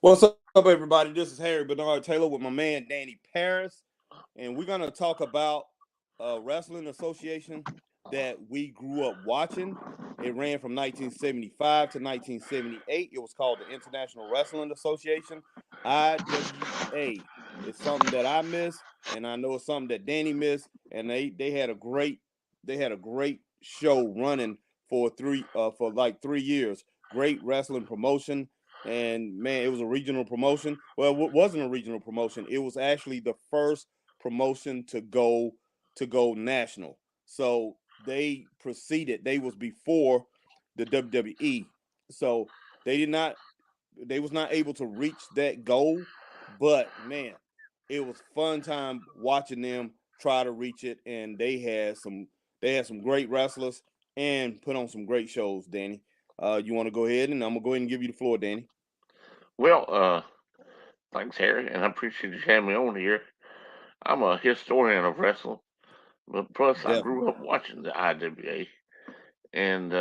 What's up, everybody? This is Harry Bernard Taylor with my man Danny Parris, and we're gonna talk about a wrestling association that we grew up watching. It ran from 1975 to 1978. It was called the International Wrestling Association, IWA. It's something that I miss, and I know it's something that Danny missed. And they had a great show running for like 3 years. Great wrestling promotion, and man, it was a regional promotion. Well, it wasn't a regional promotion. It was actually the first promotion to go national. So they proceeded. They was before the WWE. So they did not. They was not able to reach that goal. But man, it was fun time watching them try to reach it, and they had some great wrestlers and put on some great shows. Danny, you want to go ahead, and I'm gonna go ahead and give you the floor, Danny. Well, thanks, Harry, and I appreciate you having me on here. I'm a historian of wrestling, but plus I grew Definitely. up watching the IWA. And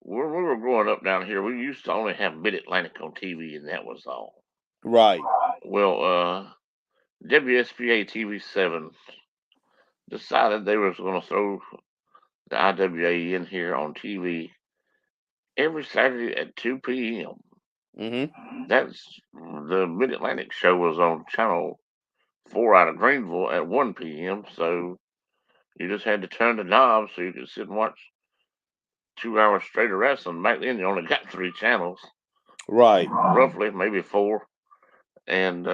when we were growing up down here, we used to only have Mid Atlantic on TV, and that was all. Right. Well, WSPA TV7 decided they was going to throw the IWA in here on TV every Saturday at 2 p.m. Mm-hmm. That's the Mid Atlantic show was on Channel 4 out of Greenville at 1 p.m. So you just had to turn the knob so you could sit and watch 2 hours straight of wrestling. Back then, you only got three channels, Right. roughly, maybe four. And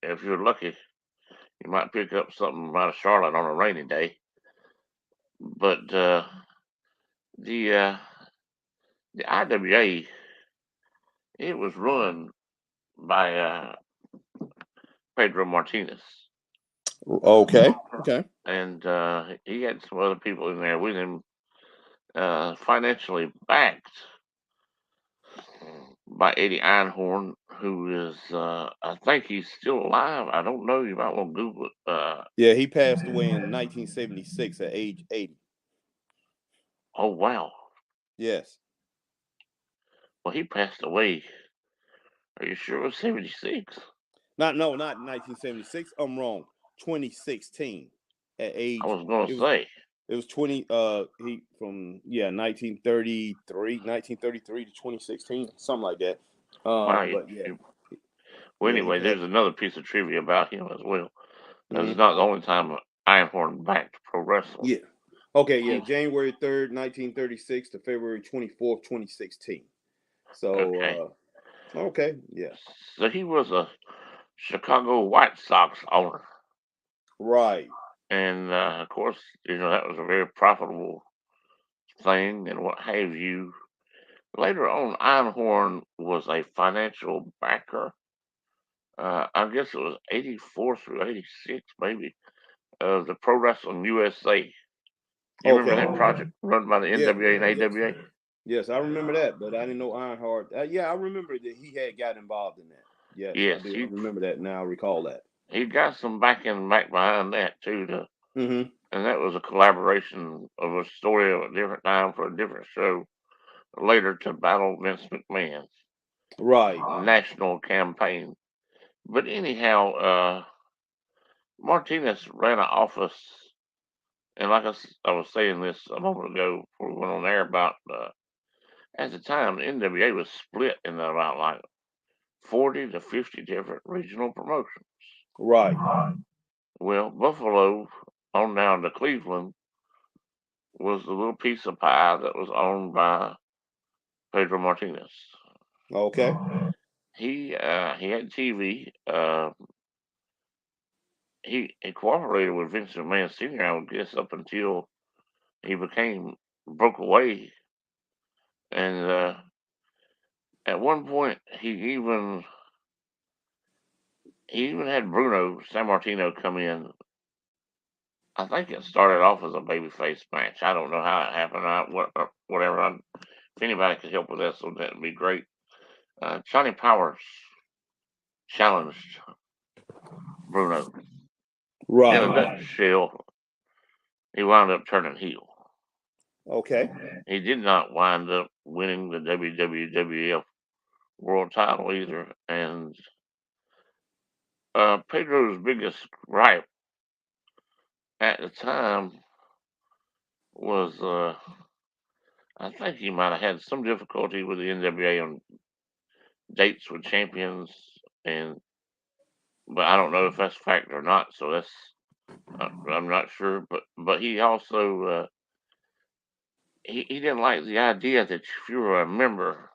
if you're lucky, you might pick up something out of Charlotte on a rainy day. But the uh, the IWA, it was run by Pedro Martinez, Okay. Okay. and he had some other people in there with him, financially backed by Eddie Einhorn, who is, I think he's still alive. I don't know. You might want to Google it. Yeah, he passed away in 1976 at age 80. Oh, wow. Yes. Well, he passed away. Are you sure it was 76? Not 1976. I'm wrong. 2016 at I age was going it to was say, it was 20 he from 1933 to 2016, something like that. wow. But yeah. Well, Yeah, he anyway, passed. there's another piece of trivia about him as well. This is Mhm. not the only time Einhorn backed pro wrestling. Yeah. Okay, yeah, He, January 3rd, 1936 to February 24th, 2016. okay. So okay, yeah. So he was a Chicago White Sox owner. Right. And of course, that was a very profitable thing and what have you. Later on, Einhorn was a financial backer. I guess it was 84 through 86, maybe, of the Pro Wrestling USA. You remember Okay. that project run by the Yeah. NWA and Yes. AWA? Yes, I remember that, but I didn't know Ironheart. Yeah, I remember that he had got involved in that. Yes, I Yes, do. I remember that now. I recall that. he got some backing back behind that, too. Mm-hmm. And that was a collaboration of a story of a different time for a different show later to battle Vince McMahon's Right. national campaign. But anyhow, Martinez ran an office, and like I was saying this a moment ago before we went on air about at the time the NWA was split into about like 40 to 50 different regional promotions. Right. Well, Buffalo on down to Cleveland was the little piece of pie that was owned by Pedro Martinez. Okay. He had TV. He cooperated with Vince McMahon Sr. I would guess up until he became broke away, and at one point he even had Bruno Sammartino come in. I think it started off as a babyface match. I don't know how it happened. Whatever. If anybody could help with that, so that'd be great. Johnny Powers challenged Bruno. In a Right. nutshell, he wound up turning heel. Okay. He did not wind up winning the WWF world title either. And Pedro's biggest gripe at the time was I think he might have had some difficulty with the NWA on dates with champions, and but I don't know if that's fact or not. So that's I'm not sure. But he also he didn't like the idea that if you were a member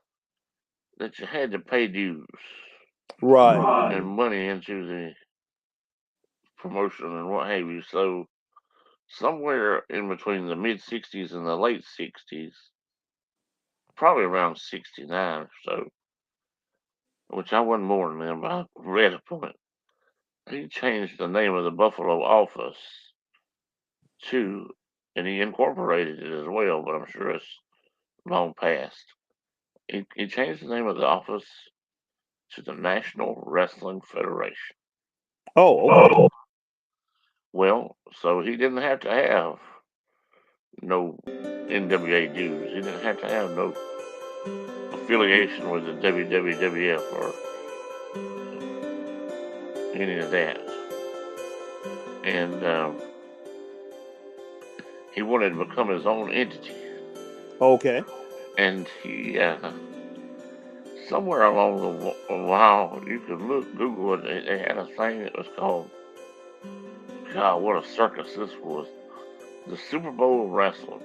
that you had to pay dues Right. and money into the promotion and what have you. So somewhere in between the mid '60s and the late '60s, probably around '69 or so, which I wasn't born then, but I read upon it. He changed the name of the Buffalo office to, and he incorporated it as well, but I'm sure it's long past. He changed the name of the office to the National Wrestling Federation. Oh, okay. Well, so he didn't have to have no NWA dues. He didn't have to have no affiliation with the WWF or any of that. And he wanted to become his own entity. Okay. And he, somewhere along the while, you could Google it. They had a thing that was called, God, what a circus this was. The Super Bowl of wrestling.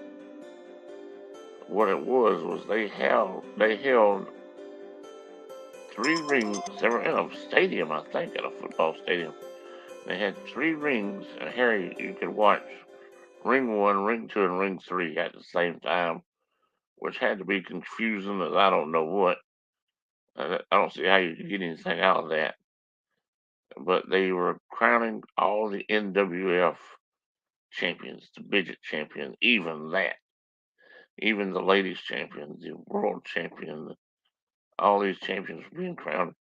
What it was they held three rings. They were in a stadium, I think, at a football stadium. They had three rings, and Harry, you could watch ring one, ring two, and ring three at the same time, which had to be confusing as I don't know what. I don't see how you could get anything out of that. But they were crowning all the NWF champions, the midget champion, even that, even the ladies champion, the world champion, all these champions were being crowned.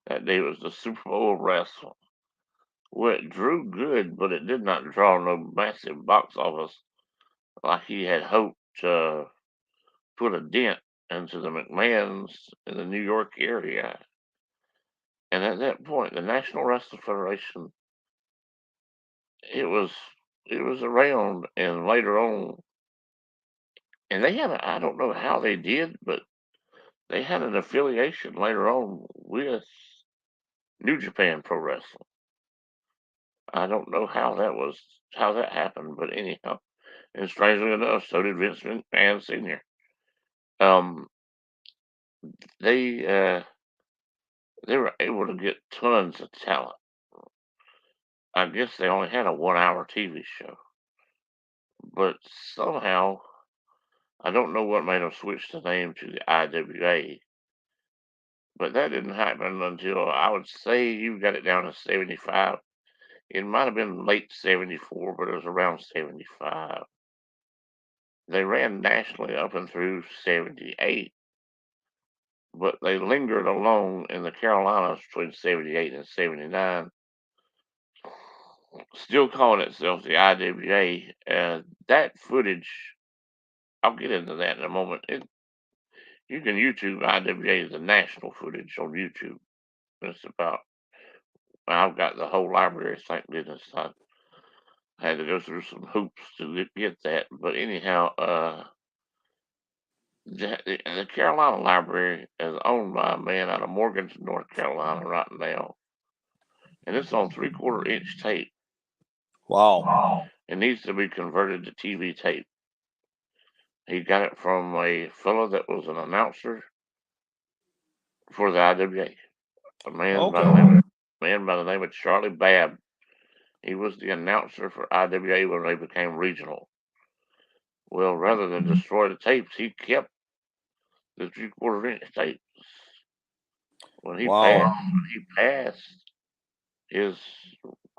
That day was the Super Bowl of wrestling. Well, it drew good, but it did not draw no massive box office like he had hoped to put a dent into the McMahons in the New York area. And at that point, the National Wrestling Federation, it was it was around, and later on, and they had I don't know how they did, but they had an affiliation later on with New Japan Pro Wrestling. I don't know how that happened, but anyhow, and strangely enough, so did Vince McMahon Sr. Um, they they were able to get tons of talent. I guess they only had a 1 hour TV show, but somehow I don't know what made them switch the name to the IWA. But that didn't happen until I would say you got it down to 75. It might have been late 74, but it was around 75. They ran nationally up and through 78, but they lingered along in the Carolinas between 78 and 79, still calling itself the IWA. That footage, I'll get into that in a moment. You can YouTube IWA, the national footage on YouTube. It's about, I've got the whole library, thank goodness. I had to go through some hoops to get that. But anyhow, the Carolina Library is owned by a man out of Morganton, North Carolina, right now, and it's on 3/4 inch tape. Wow. It needs to be converted to TV tape. He got it from a fellow that was an announcer for the IWA, a Okay. man by the name of Charlie Babb. He was the announcer for IWA when they became regional. Well, rather than destroy the tapes, he kept the 3/4 inch tapes. Wow. When he passed, his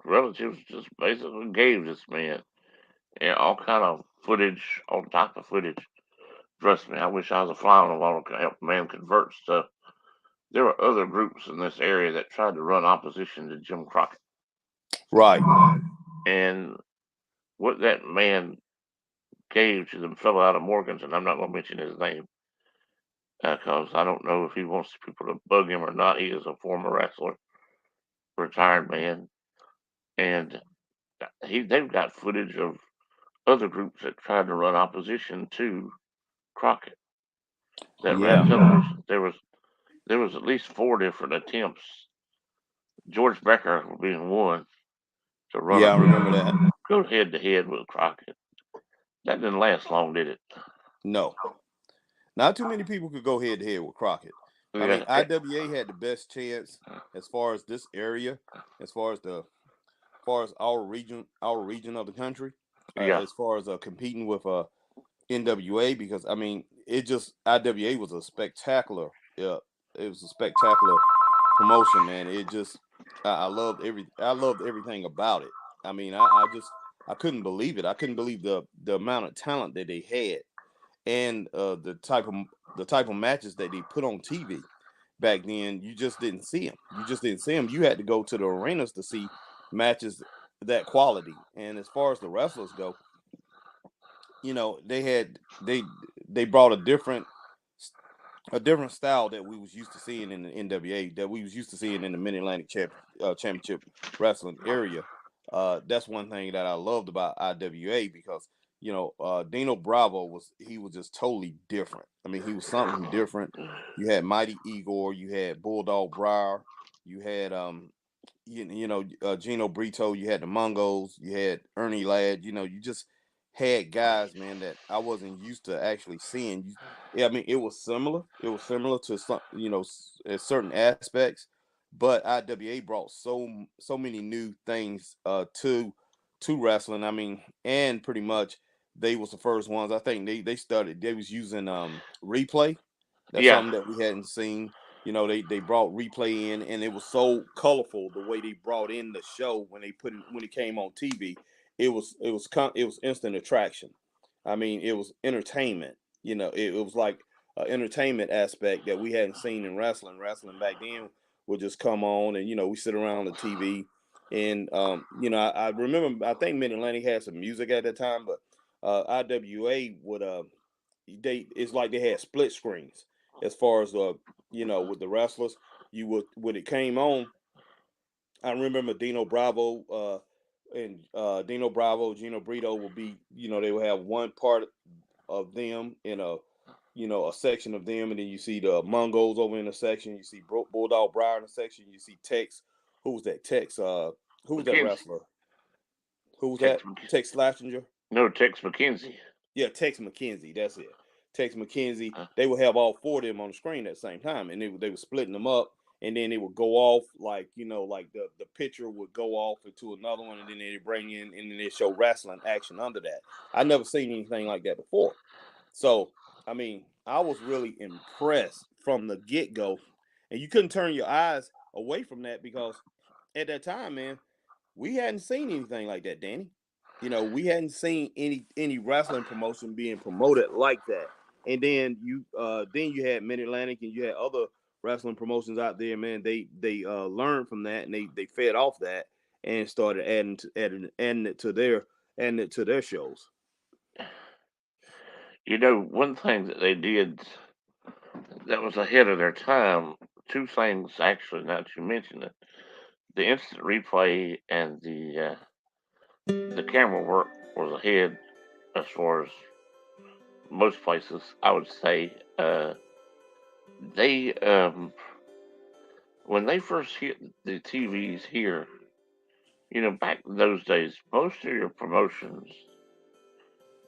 relatives just basically gave this man all kind of footage on top of footage. Trust me, I wish I was a fly on the wall to help a man convert stuff. There were other groups in this area that tried to run opposition to Jim Crockett. Right. And what that man gave to the fellow out of Morganton, I'm not going to mention his name, because I don't know if he wants people to bug him or not. He is a former wrestler, retired man, and they've got footage of other groups that tried to run opposition to Crockett that ran Yeah, television. There was at least 4 different attempts. George Becker being one to run yeah, I a group remember that. go head to head with Crockett. That didn't last long, did it? No, not too many people could go head to head with Crockett. I mean, Yeah, IWA had the best chance as far as this area, as far as our region of the country, yeah, as far as competing with NWA, because I mean, it just IWA was a spectacular. It was a spectacular promotion, man. It just I loved everything about it. I mean, I just I couldn't believe it. I couldn't believe the amount of talent that they had, and the type of matches that they put on TV back then. You just didn't see them. You just didn't see them. You had to go to the arenas to see matches that quality. And as far as the wrestlers go, they brought a different style that we was used to seeing in the NWA, that we was used to seeing in the Mid Atlantic Championship Wrestling area. That's one thing that I loved about IWA, because Dino Bravo was just totally different. I mean, he was something different. You had Mighty Igor, you had Bulldog Briar, you had Gino Brito, you had the Mongols, you had Ernie Ladd. You just had guys, man, that I wasn't used to actually seeing. Yeah, I mean, it was similar. It was similar to some, at certain aspects, but IWA brought so many new things to wrestling. I mean, and pretty much they was the first ones. I think they was using replay. That's yeah. something that we hadn't seen. They brought replay in, and it was so colorful the way they brought in the show when it came on TV. It was instant attraction. I mean, it was entertainment. It was like an entertainment aspect that we hadn't seen in wrestling. Wrestling back then would just come on, and we sit around the TV, and I remember, I think Mid Atlantic had some music at that time, but IWA would it's like they had split screens as far as with the wrestlers. You would when it came on, I remember Dino Bravo, Gino Brito will be, they will have one part of them in a section of them, and then you see the Mongols over in a section. You see Bulldog Briar in a section. You see Tex. Who was that? Tex. Who was that McKenzie, wrestler? Who was Tex, that? Tex Slazenger. no, Tex McKenzie. Yeah, Tex McKenzie. That's it. Tex McKenzie. Uh, They would have all four of them on the screen at the same time, and they were splitting them up, and then it would go off like like the picture would go off into another one, and then they bring in, and then they show wrestling action under that. I never seen anything like that before. So I mean, I was really impressed from the get go, and you couldn't turn your eyes away from that, because at that time, man, we hadn't seen anything like that, Danny. We hadn't seen any wrestling promotion being promoted like that. And then you had Mid Atlantic, and you had other wrestling promotions out there, man. They learned from that, and they fed off that, and started adding it to their shows. One thing that they did that was ahead of their time. Two things, actually, now that you mention it: the instant replay and the camera work was ahead as far as most places. I would say they when they first hit the TVs here, back in those days, most of your promotions,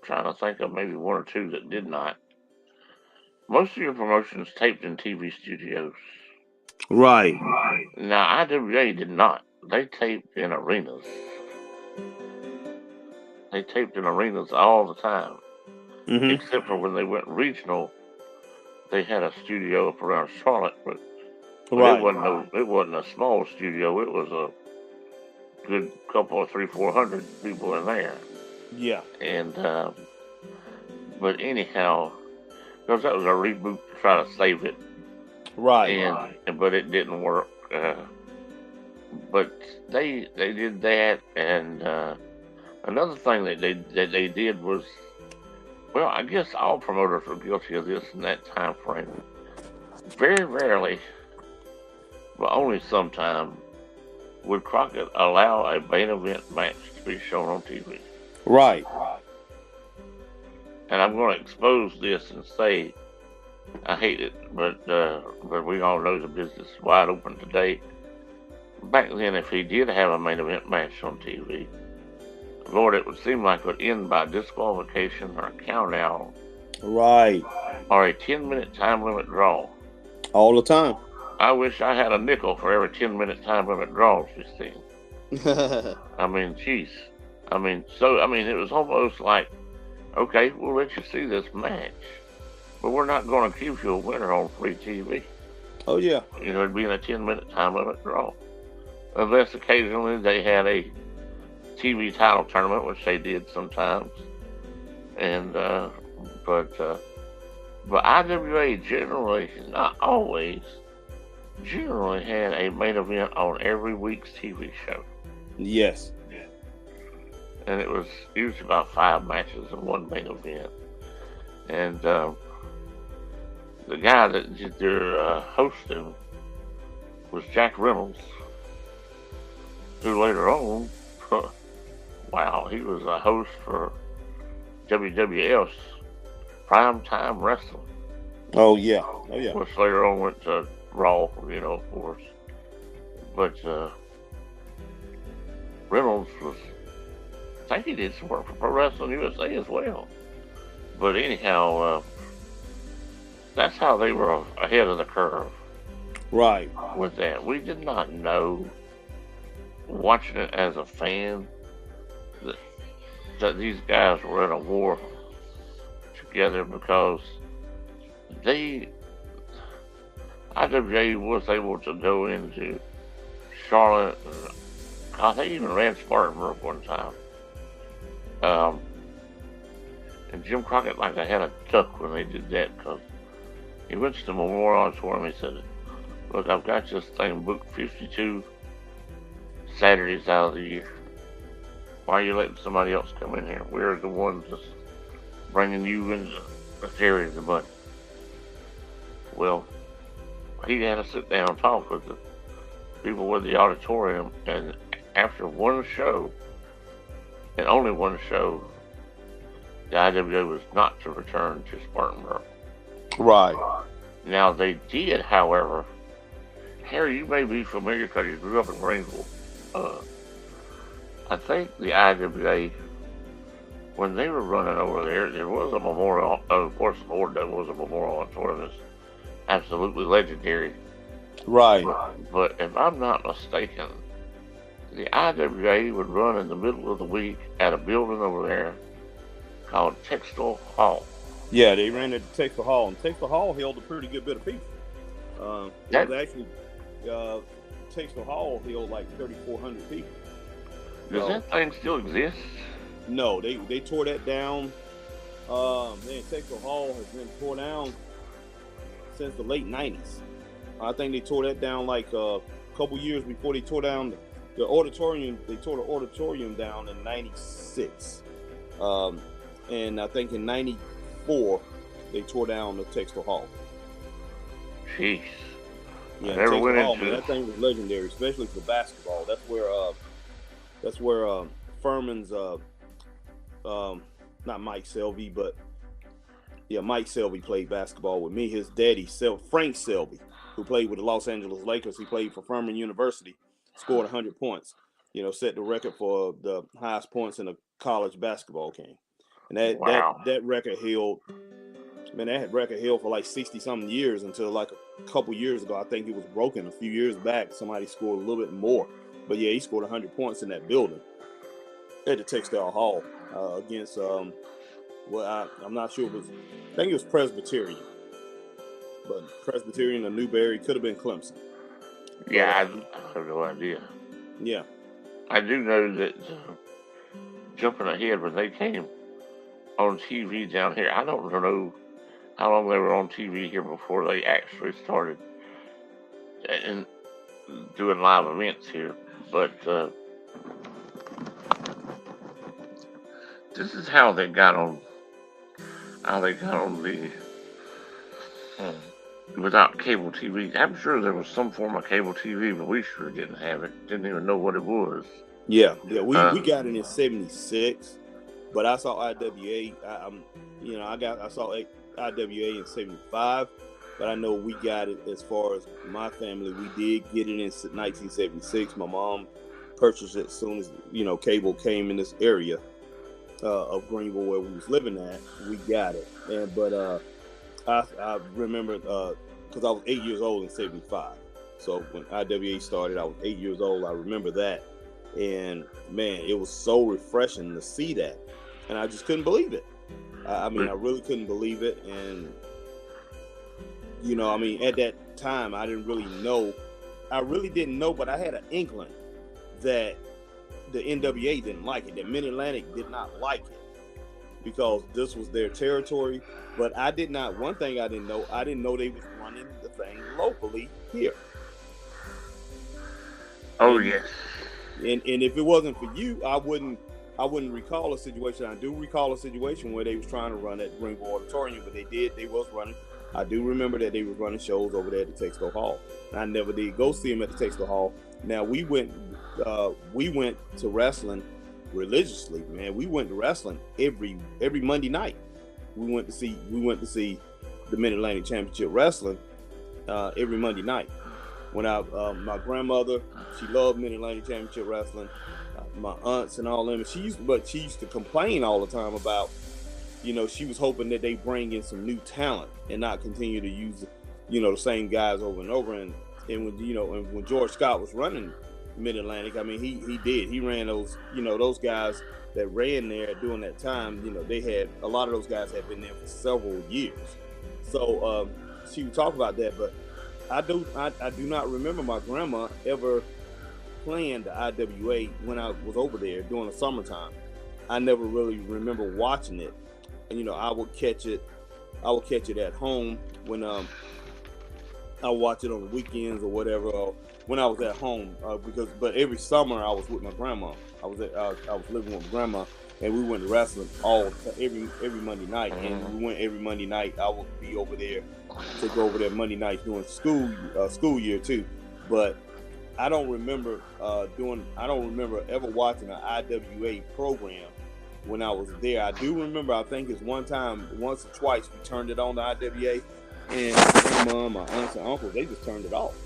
trying to think of maybe one or two that did not, most of your promotions taped in TV studios. Right. Now, IWA did not. They taped in arenas. They taped in arenas all the time, Mm-hmm. except for when they went regional. They had a studio up around Charlotte, but it Right. wasn't it wasn't a small studio. It was a good couple of 300, 400 people in there. Yeah. And but anyhow, because that was a reboot to try to save it, Right. and but it didn't work. But they did that, and another thing that they did was, well, I guess all promoters were guilty of this in that time frame. very rarely, but only sometime, would Crockett allow a main event match to be shown on TV. Right. And I'm going to expose this and say I hate it, but we all know the business is wide open today. Back then, if he did have a main event match on TV, Lord, it would seem like it would end by disqualification or count out. Right. Or a 10-minute time limit draw. All the time. I wish I had a nickel for every 10-minute time limit draws we've seen. I mean, jeez. I mean, it was almost like, okay, we'll let you see this match, but we're not going to give you a winner on free TV. Oh, yeah. You know, it'd be in a 10-minute time limit draw. Unless occasionally they had a TV title tournament, which they did sometimes. And, but IWA generally, not always, generally had a main event on every week's TV show. Yes. And it was usually about 5 matches in one main event. And the guy that did their hosting was Jack Reynolds, who later on, wow, he was a host for WWF's Primetime Wrestling. Oh, yeah. Oh, yeah. Which later on went to Raw, you know, of course. But Reynolds was, I think he did some work for Pro Wrestling USA as well. But anyhow, that's how they were ahead of the curve. Right. With that. We did not know, watching it as a fan, that these guys were in a war together, because IWA was able to go into Charlotte, and they even ran Spartanburg one time. And Jim Crockett, like, I had a duck when they did that, because he went to the Memorial Auditorium. He said, look, I've got this thing booked 52 Saturdays out of the year. Why are you letting somebody else come in here? We're the ones that's bringing you in the series of money. Well, he had to sit down and talk with the people with the auditorium, and after one show, and only one show, the IWA was not to return to Spartanburg. Right. Now, they did, however, Harry, you may be familiar because you grew up in Greenville. I think the IWA, when they were running over there, there was a memorial. Of course, Lord, there was a memorial auditorium that's absolutely legendary. Right. But if I'm not mistaken, the IWA would run in the middle of the week at a building over there called Textile Hall. Yeah, they ran at the Textile Hall, and Textile Hall held a pretty good bit of people. It was actually Textile Hall held like 3,400 people. Does that thing still exist? No, they tore that down. Textile Hall has been tore down since the late 90s. I think they tore that down like a couple years before they tore down the auditorium. They tore the auditorium down in 96. And I think in 94, they tore down the Textile Hall. Jeez. Yeah, Textile Hall, man, that thing was legendary, especially for basketball. That's where Furman's, not Mike Selby, but yeah, Mike Selby played basketball with me. His daddy, Frank Selby, who played with the Los Angeles Lakers, he played for Furman University, scored 100 points. You know, set the record for the highest points in a college basketball game. And that record held, man, that record held for like 60-something years until like a couple years ago. I think it was broken a few years back. Somebody scored a little bit more. But yeah, he scored 100 points in that building at the Textile Hall against, I'm not sure I think it was Presbyterian. But Presbyterian or Newberry, could have been Clemson. Yeah, I have no idea. Yeah. I do know that, jumping ahead, when they came on TV down here, I don't know how long they were on TV here before they actually started and doing live events here. But this is how they got on. How they got on without cable TV. I'm sure there was some form of cable TV, but we sure didn't have it. Didn't even know what it was. Yeah, we Uh, got it in '76, but I saw IWA. I saw IWA in '75, but I know we got it as far as my family. We did get it in 1976. My mom purchased it as soon as cable came in this area of Greenville where we was living at. We got it, I remember because I was 8 years old in '75. So when IWA started, I was 8 years old. I remember that. And man, it was so refreshing to see that. And I just couldn't believe it. I really couldn't believe it. And, at that time, I didn't really know. I really didn't know, but I had an inkling that the NWA didn't like it, that Mid-Atlantic did not like it because this was their territory. But I did not, one thing I didn't know they was running the thing locally here. oh, And yes. and if it wasn't for you, I wouldn't recall a situation. I do recall a situation where they was trying to run at Greenville Auditorium, but they was running. I do remember that they were running shows over there at the Textile Hall. And I never did go see them at the Textile Hall. Now we went to wrestling religiously, man. We went to wrestling every Monday night. We went to see the Mid-Atlantic Championship Wrestling every Monday night. When my grandmother, she loved Mid-Atlantic Championship Wrestling. My aunts and all them, she used to complain all the time about, she was hoping that they bring in some new talent and not continue to use, the same guys over and over. And when George Scott was running Mid-Atlantic, he ran those guys that ran there during that time. They had a lot of those guys had been there for several years. So she would talk about that, but I do not remember my grandma ever playing the IWA when I was over there during the summertime. I never really remember watching it. And, I would catch it at home when I watch it on the weekends or whatever, or when I was at home but every summer I was with my grandma. I was living with my grandma, and we went to wrestling every Monday night. And we went every Monday night. I would be over there to go over there Monday nights during school year too. But I don't remember ever watching an IWA program when I was there. I do remember, I think it's once or twice we turned it on the IWA, and my grandma, my aunts and uncles, they just turned it off.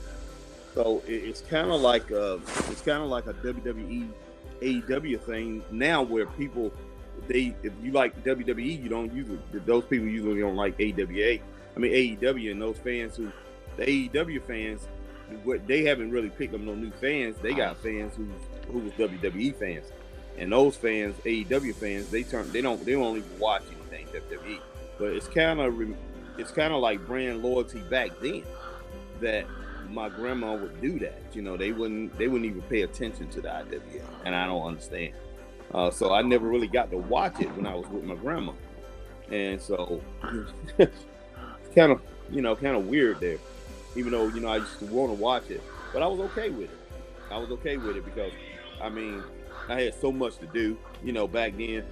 So it's kind of like a WWE AEW thing now, where people, if you like WWE, you don't those people usually don't like AEW, and those fans the AEW fans, they haven't really picked up no new fans. They got fans who was WWE fans, and those fans, AEW fans, they don't even watch anything WWE. But it's kind of like brand loyalty back then, that my grandma would do that. They wouldn't even pay attention to the IWA, and I don't understand. So I never really got to watch it when I was with my grandma, and so it's kind of weird there. Even though I used to want to watch it, but I was okay with it. I was okay with it because I had so much to do. Back then,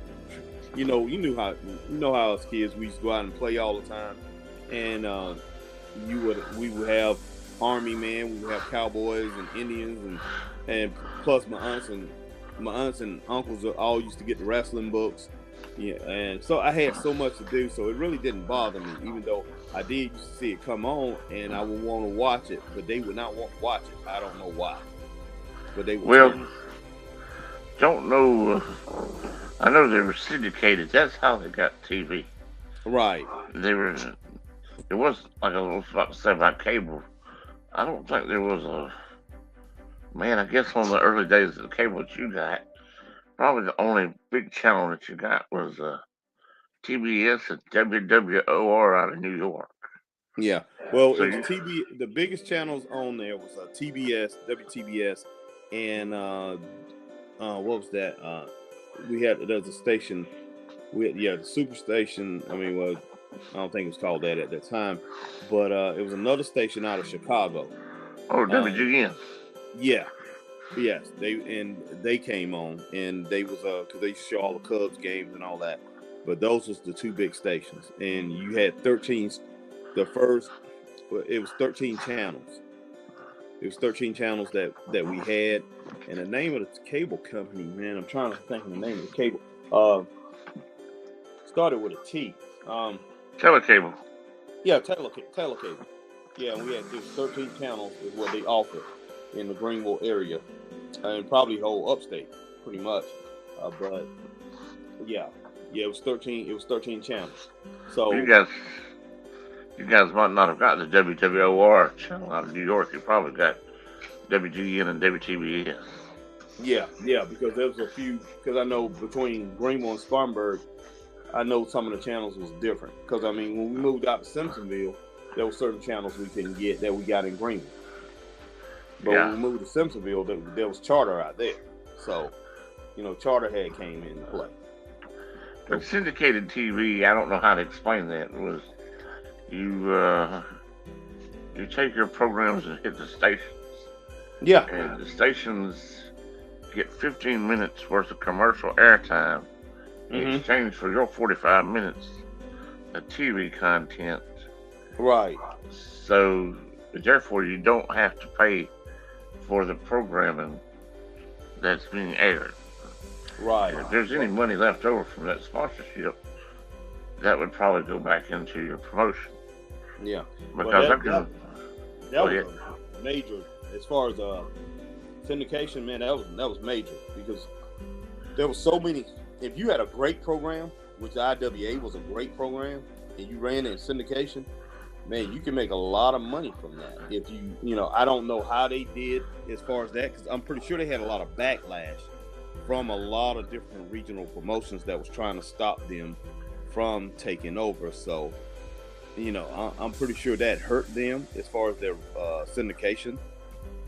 you know how us kids, we used to go out and play all the time, and we would have Army men, we would have cowboys and Indians, and plus my aunts and uncles all used to get the wrestling books. Yeah, and so I had so much to do, so it really didn't bother me, even though I did used to see it come on, and I would want to watch it, but they would not want to watch it. I don't know why, but they would. Don't know. I know they were syndicated. That's how they got TV. Right. It was like I was about to say about cable. I don't think there was I guess on the early days of the cable that you got, probably the only big channel that you got was TBS and WWOR out of New York. Yeah. Well, so the biggest channels on there was TBS, WTBS, and what was that? There's a station. The Super Station. I don't think it was called that at that time, but it was another station out of Chicago. Oh, WGN. Yeah. Yes, they came on, and they was because they show all the Cubs games and all that. But those was the two big stations, and you had 13. The first it was 13 channels. It was 13 channels that we had, and the name of the cable company, man, I'm trying to think of the name of the cable. Started with a T. Telecable. Yeah, telecable. Yeah, and it was 13 channels is what they offered in the Greenville area, and probably whole upstate, pretty much. But yeah, it was 13. It was 13 channels. So You guys might not have got the WWOR channel out of New York. You probably got WGN and WTBS. yeah, because there was a few. Because I know between Greenville and Spartanburg, I know some of the channels was different. Because I mean, when we moved out to Simpsonville, there were certain channels we couldn't get that we got in Greenville. But when we moved to Simpsonville, there was Charter out there. So, Charter had came into play. But syndicated TV, I don't know how to explain that. It was you take your programs and hit the stations. Yeah. And the stations get 15 minutes worth of commercial airtime in exchange for your 45 minutes of TV content. Right. So, therefore, you don't have to pay for the programming that's being aired. Right. If there's any money left over from that sponsorship, that would probably go back into your promotion. Yeah. Because that was a major, as far as syndication, man, that was major, because there was so many. If you had a great program, which the IWA was a great program, and you ran in syndication, man, you can make a lot of money from that. If I don't know how they did as far as that, because I'm pretty sure they had a lot of backlash from a lot of different regional promotions that was trying to stop them from taking over. So, I'm pretty sure that hurt them as far as their syndication.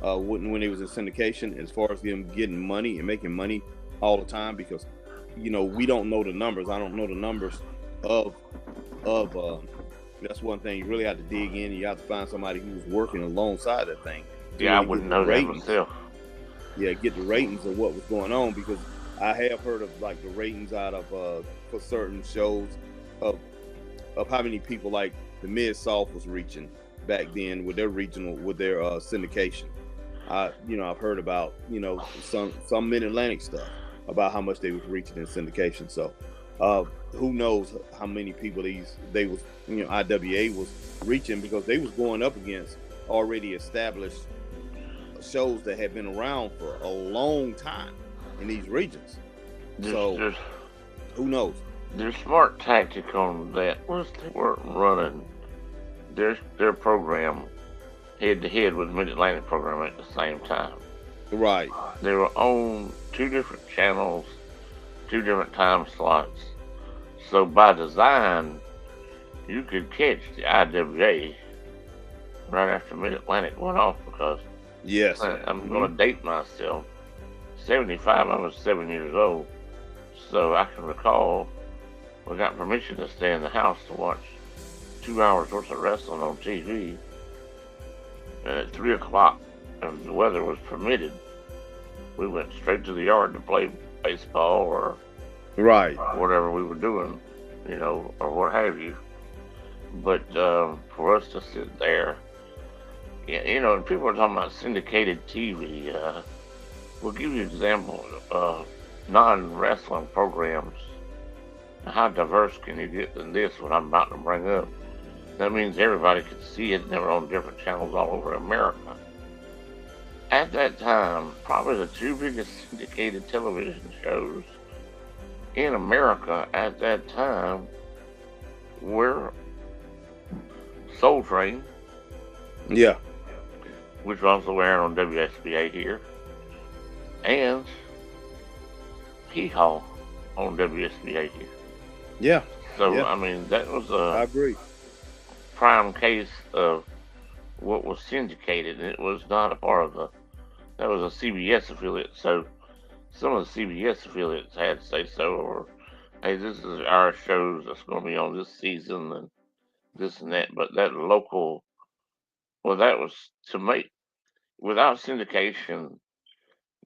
When they was in syndication, as far as them getting money and making money all the time, because we don't know the numbers. I don't know the numbers of that's one thing. You really have to dig in. You have to find somebody who's working alongside that thing. Yeah, I wouldn't know that myself. Yeah, get the ratings of what was going on, because I have heard of like the ratings out of for certain shows of how many people like the Mid-South was reaching back then with their syndication. I've heard about some Mid-Atlantic stuff about how much they was reaching in syndication. So who knows how many people IWA was reaching, because they was going up against already established shows that had been around for a long time in these regions. So who knows? Their smart tactic on that was they weren't running their program head to head with the Mid-Atlantic program at the same time. Right. They were on two different channels, two different time slots. So by design, you could catch the IWA right after Mid-Atlantic went off, because yes, I'm going to date myself. 75, I was 7 years old. So I can recall we got permission to stay in the house to watch 2 hours worth of wrestling on TV. And at 3 o'clock, if the weather was permitted, we went straight to the yard to play baseball or whatever we were doing, or what have you. But for us to sit there, and people are talking about syndicated TV. We'll give you an example of non-wrestling programs. How diverse can you get than this, what I'm about to bring up? That means everybody could see it, and they were on different channels all over America. At that time, probably the two biggest syndicated television shows in America at that time were Soul Train. Yeah. Which also aired on WSBA here. And Hee Haw on WSBA here. Yeah. So, yeah. I mean, that was I agree. Prime case of what was syndicated, and it was not a part of that was a CBS affiliate. So some of the CBS affiliates had to say so, or hey, this is our shows that's going to be on this season and this and that. But that local, that was to make, without syndication,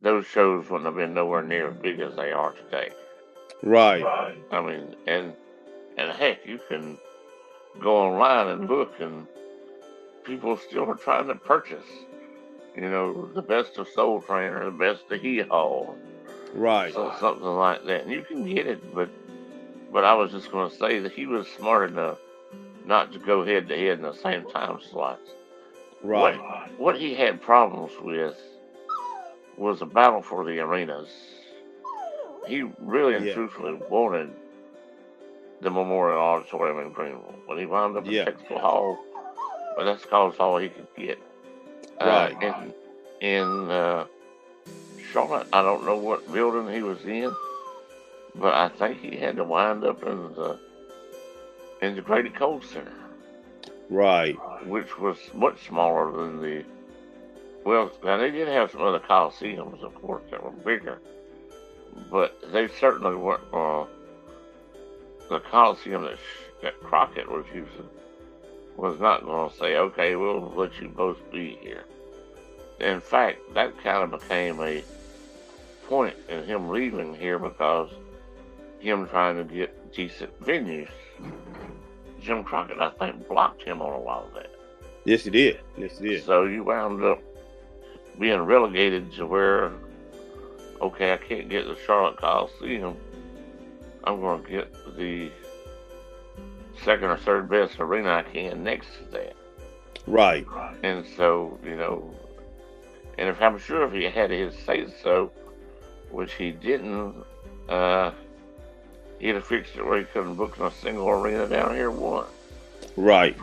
those shows wouldn't have been nowhere near as big as they are today. Right. I mean, and heck, you can go online and book, and people still are trying to purchase. The best of Soul Train or the best of Hee Haw, Right. so something like that. And you can get it, but I was just going to say that he was smart enough not to go head to head in the same time slots. What Right. what he had problems with was a battle for the arenas. He really and Yeah. truthfully wanted the Memorial Auditorium in Greenville, but he wound up in Yeah. Texas Hall. But that's cause all he could get. Uh, Right. in in Charlotte, I don't know what building he was in, but I think he had to wind up in the Integrated Cold Center, Right. which was much smaller than the. Well, now they did have some other coliseums, of course, that were bigger, but they certainly weren't. The coliseum that Crockett was using was not going to say, "Okay, we'll let you both be here." In fact, that kind of became a point in him leaving here because him trying to get decent venues. Jim Crockett, I think, blocked him on a lot of that. Yes, he did. Yes, he did. So you wound up being relegated to where, okay, I can't get the Charlotte Coliseum. I'm going to get the second or third best arena I can next to that. Right. And so, and if I'm sure if he had his say so, which he didn't, he'd have fixed it where he couldn't book in a single arena down here once. Right.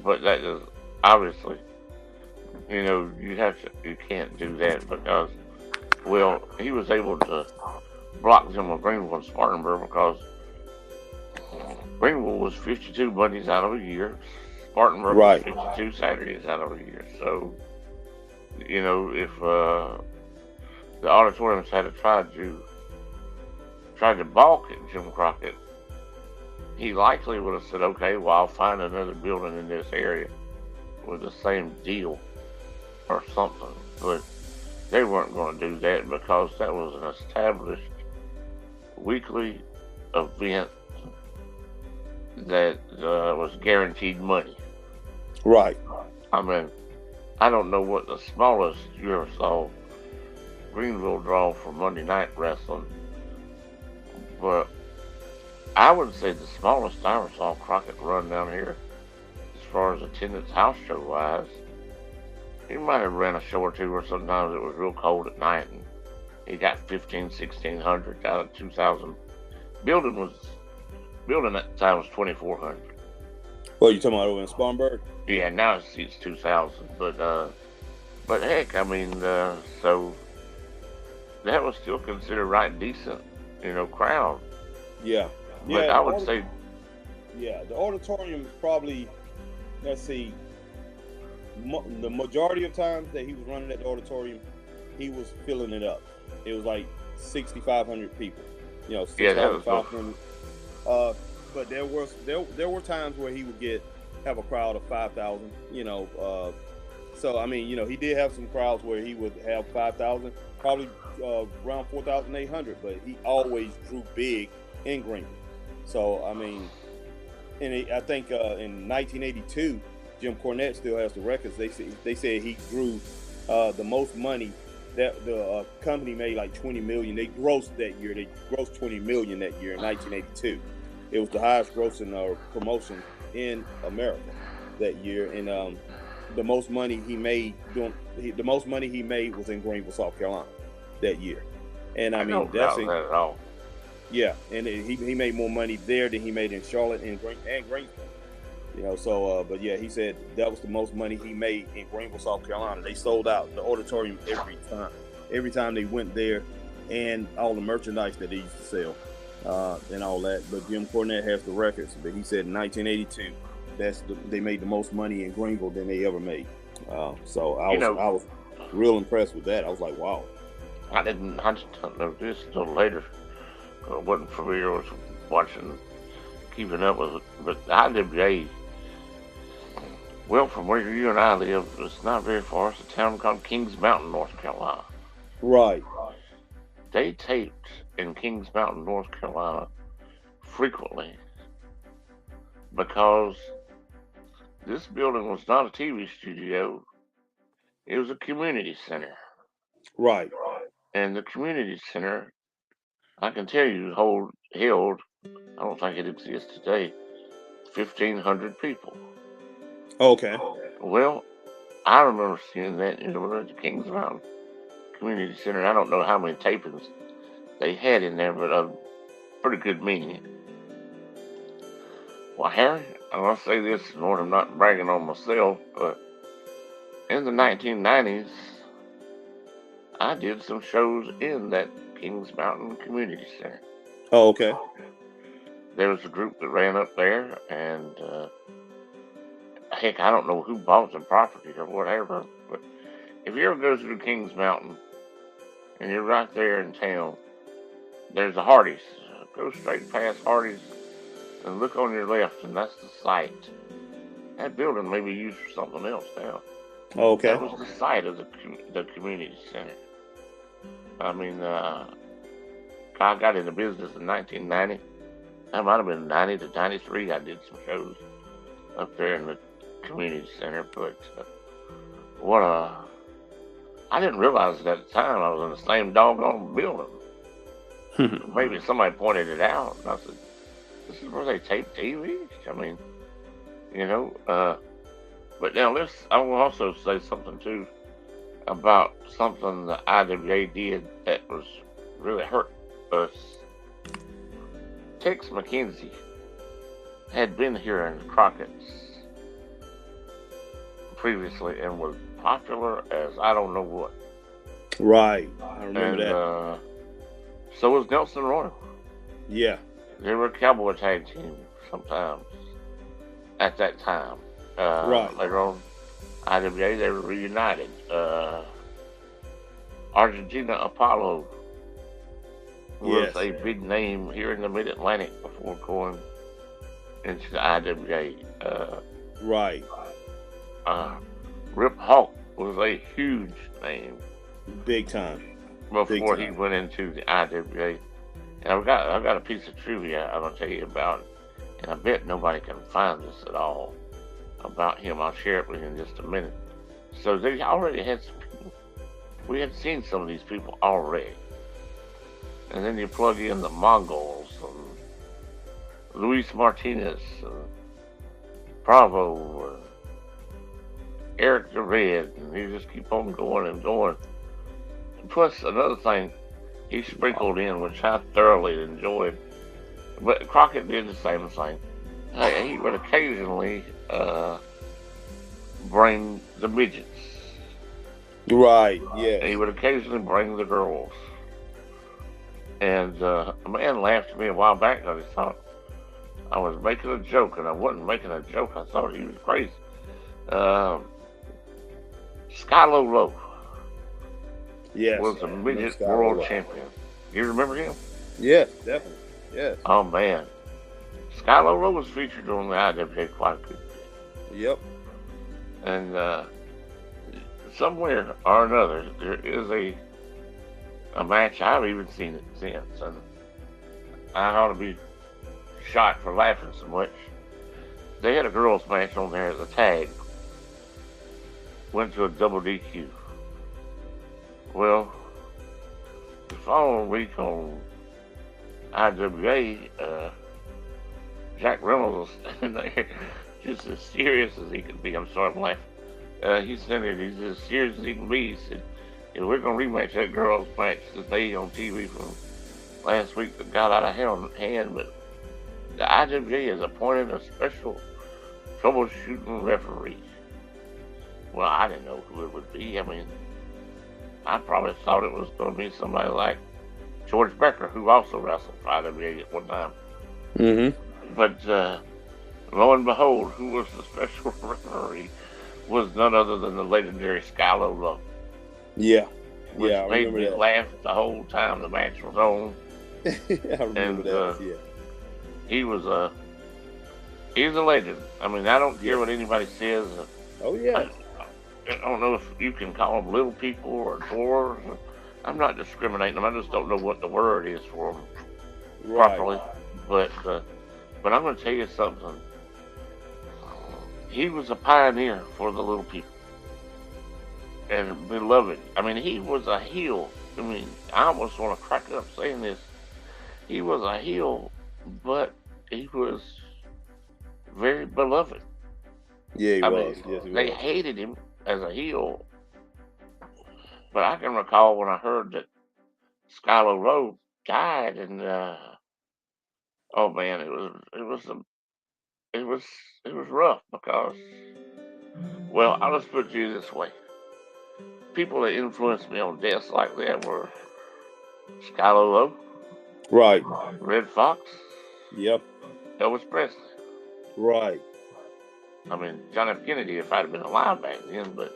But that is obviously, you can't do that because, well, he was able to block them with Greenville and Spartanburg because Greenville was 52 Mondays out of a year, Spartanburg was Right. 52 Saturdays out of a year. So, if the auditoriums had tried to balk at Jim Crockett, he likely would have said, "Okay, well, I'll find another building in this area with the same deal or something." But they weren't going to do that because that was an established weekly event that was guaranteed money. Right. I mean, I don't know what the smallest you ever saw Greenville draw for Monday Night Wrestling, but I would say the smallest I ever saw Crockett run down here, as far as attendance house show wise, he might have ran a show or two where sometimes it was real cold at night and he got 1,600 out of 2,000. Building at the time was 2,400. Well, you talking about over in Spartanburg? Yeah, now it seats 2,000. But heck, I mean, so that was still considered right decent, crowd. Yeah. But Yeah. I would say, Yeah, the auditorium is probably, let's see, the majority of times that he was running at the auditorium, he was filling it up. It was like 6,500 people. Yeah, that was 6,500. But there were times where he would have a crowd of 5,000. So I mean, he did have some crowds where he would have 5,000, probably around 4,800. But he always drew big in Greenville. So I mean, I think in 1982, Jim Cornette still has the records. They said he drew the most money. That the company made like 20 million. They grossed that year. They grossed 20 million that year in 1982. It was the highest grossing promotion in America that year. And the most money he made was in Greenville, South Carolina, that year. And I mean, don't doubt that at all. Yeah, and he made more money there than he made in Charlotte and Greenville. But yeah, he said that was the most money he made in Greenville, South Carolina. They sold out the auditorium every time they went there, and all the merchandise that they used to sell and all that. But Jim Cornette has the records. But he said in 1982, they made the most money in Greenville than they ever made. So I was real impressed with that. I was like, wow. I just don't know this until later. I wasn't familiar with keeping up with it. But the IWA, well, from where you and I live, it's not very far. It's a town called Kings Mountain, North Carolina. Right. They taped in Kings Mountain, North Carolina frequently because this building was not a TV studio. It was a community center. Right. And the community center, I can tell you, held, I don't think it exists today, 1,500 people. Okay. Well, I remember seeing that in the Kings Mountain Community Center. I don't know how many tapings they had in there, but a pretty good many. Well, Harry, I'm going to say this, Lord, I'm not bragging on myself, but in the 1990s, I did some shows in that Kings Mountain Community Center. Oh, okay. There was a group that ran up there, and heck, I don't know who bought the property or whatever, but if you ever go through Kings Mountain and you're right there in town, there's a Hardee's. Go straight past Hardee's and look on your left, and that's the site. That building may be used for something else now. Okay. That was the site of the community center. I mean, I got into business in 1990. That might have been 90 to 93. I did some shows up there in the community center, but I didn't realize at the time I was in the same doggone building. Maybe somebody pointed it out, and I said, "This is where they tape TV." I mean, but now I will also say something too about something the IWA did that was really hurt us. Tex McKenzie had been here in Crockett's previously and was popular as I don't know what. Right. I remember that. So was Nelson Royal. Yeah. They were a cowboy tag team sometimes at that time. Right. Later on, IWA, they were reunited. Argentina Apollo was a big name here in the Mid-Atlantic before going into the IWA. Right. Rip Hawk was a huge name. Big time. Before he went into the IWA. And I've got a piece of trivia I'm going to tell you about, and I bet nobody can find this at all about him. I'll share it with you in just a minute. So they already had some people. We had seen some of these people already. And then you plug in the Mongols and Luis Martinez and Bravo and Eric the Red, and you just keep on going and going. And plus, another thing he sprinkled in, which I thoroughly enjoyed, but Crockett did the same thing. He would occasionally bring the midgets. Right, yeah. He would occasionally bring the girls. And a man laughed at me a while back because he thought I was making a joke, and I wasn't making a joke. I thought he was crazy. Skylo Low was a midget world champion. You remember him? Yes, definitely. Yes. Oh, man. Skylo Low was featured on the IWA quite a good bit. Yep. And somewhere or another, there is a match. I've even seen it since, and I ought to be shot for laughing so much. They had a girls' match on there. The tag went to a double DQ. Well, the following week on IWA, Jack Reynolds was standing there just as serious as he could be. I'm sorry, I'm laughing. He's standing there, he's as serious as he can be. He said, we're going to rematch that girls' match today on TV from last week that got out of hand, but the IWA has appointed a special troubleshooting referee. Well, I didn't know who it would be. I mean, I probably thought it was going to be somebody like George Becker, who also wrestled for IWA at one time. Mm-hmm. But lo and behold, who was the special referee was none other than the legendary Skylo Low. Yeah. Which I made me that. laugh the whole time the match was on. I remember that, yeah. He's a legend. I mean, I don't care what anybody says. Oh, yeah. I don't know if you can call them little people or dwarves. I'm not discriminating them. I just don't know what the word is for them properly. But I'm going to tell you something. he was a pioneer for the little people and beloved. I mean, he was a heel. I mean, I almost want to crack up saying this. He was a heel, but he was very beloved. Yeah, he I was. mean, Yes, he they was. hated him as a heel, but I can recall when I heard that Skylar Rowe died, and oh man, it was it was rough because, well, I'll just put it to you this way: people that influenced me on deaths like that were Skylar Rowe, Right. Red Fox, Yep. Elvis Presley. Right. I mean, John F. Kennedy, if I'd have been alive back then, but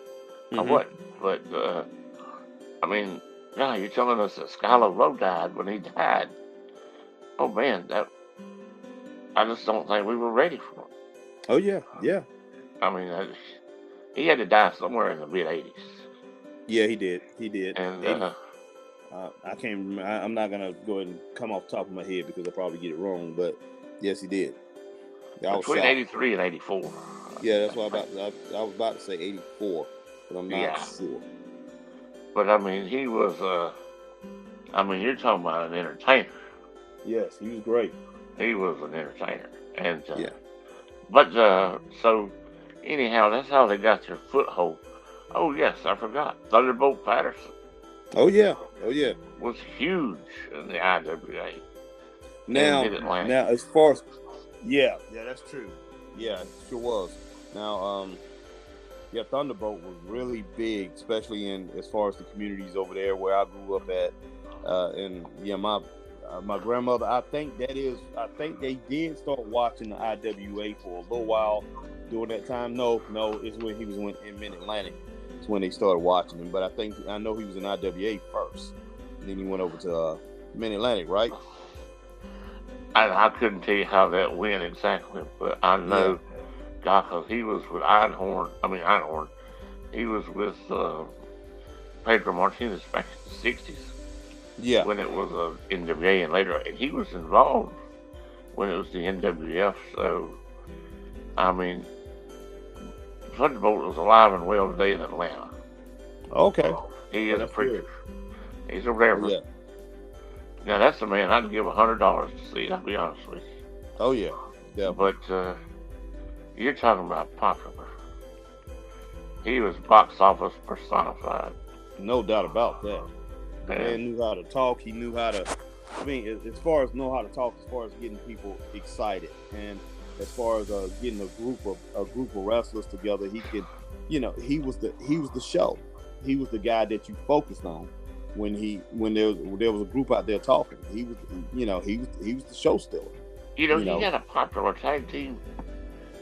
I Mm-hmm. wasn't. But I mean, now you're telling us that Skylar Rowe died when he died. Oh man, that I just don't think we were ready for it. Oh yeah. Yeah. I mean, he had to die somewhere in the mid '80s, Yeah, he did. He did. and 80. I can't remember. I'm not gonna go ahead and come off the top of my head because I'll probably get it wrong. But yes, he did. I was between shocked. '83 and '84. Yeah, that's why I was about to say 84, but I'm not Yeah, sure. but I mean, he was. I mean, you're talking about an entertainer. Yes, he was great. He was an entertainer, and Yeah. but so anyhow, that's how they got their foothold. Oh yes, I forgot. Thunderbolt Patterson Oh yeah. Oh yeah. was huge in the IWA in Now, Mid-Atlantic. as far as yeah, that's true. Yeah, it sure was. Now, yeah, Thunderbolt was really big, especially in as far as the communities over there where I grew up at. And yeah, my grandmother, I think they did start watching the IWA for a little while during that time. No, it's when he was in Mid-Atlantic. It's when they started watching him. But I know he was in IWA first. And then he went over to Mid-Atlantic, right? I couldn't tell you how that went exactly, but I know, God, because he was with Einhorn. He was with Pedro Martinez back in the '60s. Yeah. When it was NWA, and later, and he was involved when it was the NWF. So, I mean, Thunderbolt was alive and well today in Atlanta. Okay. He is a That's preacher. good. He's a reverend. Yeah. Now that's a man I'd give $100 to see. I'll be honest with you. Oh yeah. Yeah. But you're talking about popular. He was box office personified. No doubt about that. The And man knew how to talk. He knew how to. I mean, as far as know how to talk, as far as getting people excited, and as far as getting a group of wrestlers together, he could. He was the show. He was the guy that you focused on when there was a group out there talking. He was he was the show stealer. he had a popular tag team,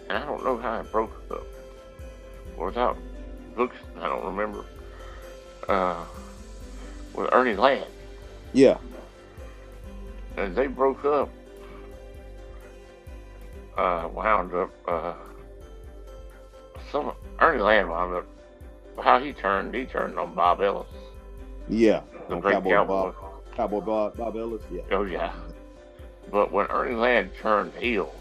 and I don't know how it broke up. Without books, I don't remember. With Ernie Ladd, Yeah. and they broke up. Wound up. Ernie Ladd wound up. How he turned on Bob Ellis, Yeah. the On great Cowboy cowboy. Bob Ellis. Yeah. Oh yeah. But when Ernie Ladd turned heel,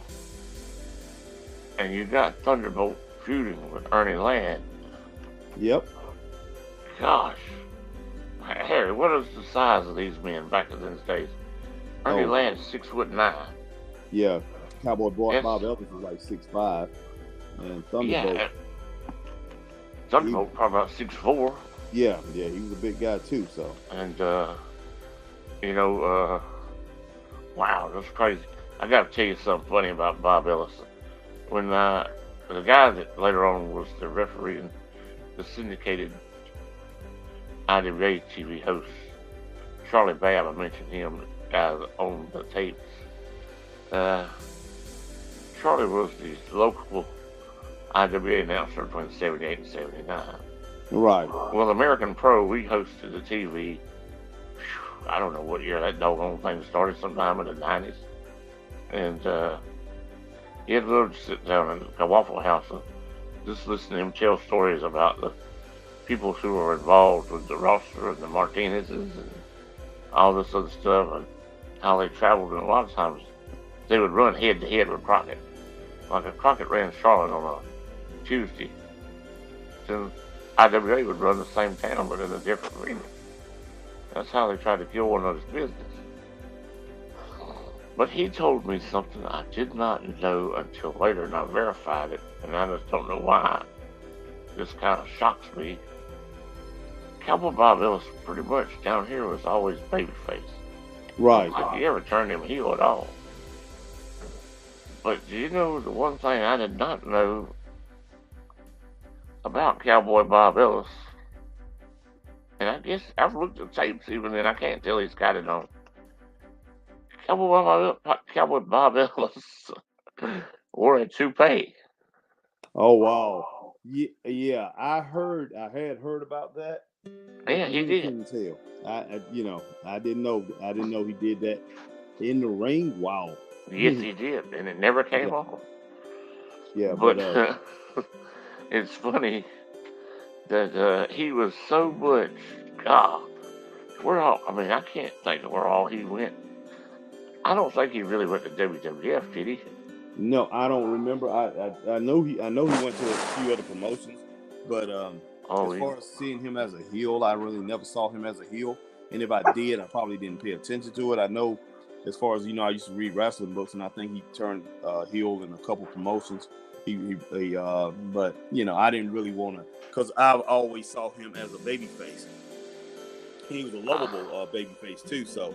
and you got Thunderbolt feuding with Ernie Ladd, Yep. gosh, Harry, what is the size of these men back in those days? Ernie Oh. Ladd's 6'9". Yeah. Cowboy Yes. Bob Ellis was like 6'5", and Thunderbolt. Yeah. Thunderbolt probably about 6'4". Yeah, he was a big guy too. So. And wow, that's crazy. I got to tell you something funny about Bob Ellis. When the guy that later on was the referee in the syndicated IWA TV host, Charlie Babb, I mentioned him on the tapes. Charlie was the local IWA announcer between '78 and '79. Right. Well, American Pro, we hosted the TV. I don't know what year that doggone thing started, sometime in the '90s. And you'd love to sit down in a Waffle House and just listen to him tell stories about the people who were involved with the roster and the Martinezes and all this other stuff, and how they traveled. And a lot of times they would run head to head with Crockett. Like if Crockett ran Charlotte on Tuesday. Then IWA would run the same town, but in a different venue. That's how they tried to kill one another's business. But he told me something I did not know until later, and I verified it, and I just don't know why. This kind of shocks me. Cowboy Bob Ellis, pretty much down here, was always babyface. Right. Like he ever turned him heel at all. But do you know the one thing I did not know about Cowboy Bob Ellis? And I guess I've looked at tapes even then, I can't tell he's got it on. Cowboy Bob Ellis wore a toupee. Oh wow. Yeah. I had heard about that. Yeah, he Really did. couldn't tell. I didn't know. I didn't know he did that in the ring. Wow. Yes, he did, and it never came Yeah. off. Yeah, But it's funny that he was so much. God, I can't think of where all he went. I don't think he really went to WWF, did he? no, I don't remember. I know he went to a few other promotions, but as far as seeing him as a heel, I really never saw him as a heel. And if I did, I probably didn't pay attention to it. I know, as far as I used to read wrestling books, and I think he turned heel in a couple promotions. But I didn't really want to, because I always saw him as a babyface. He was a lovable babyface too, so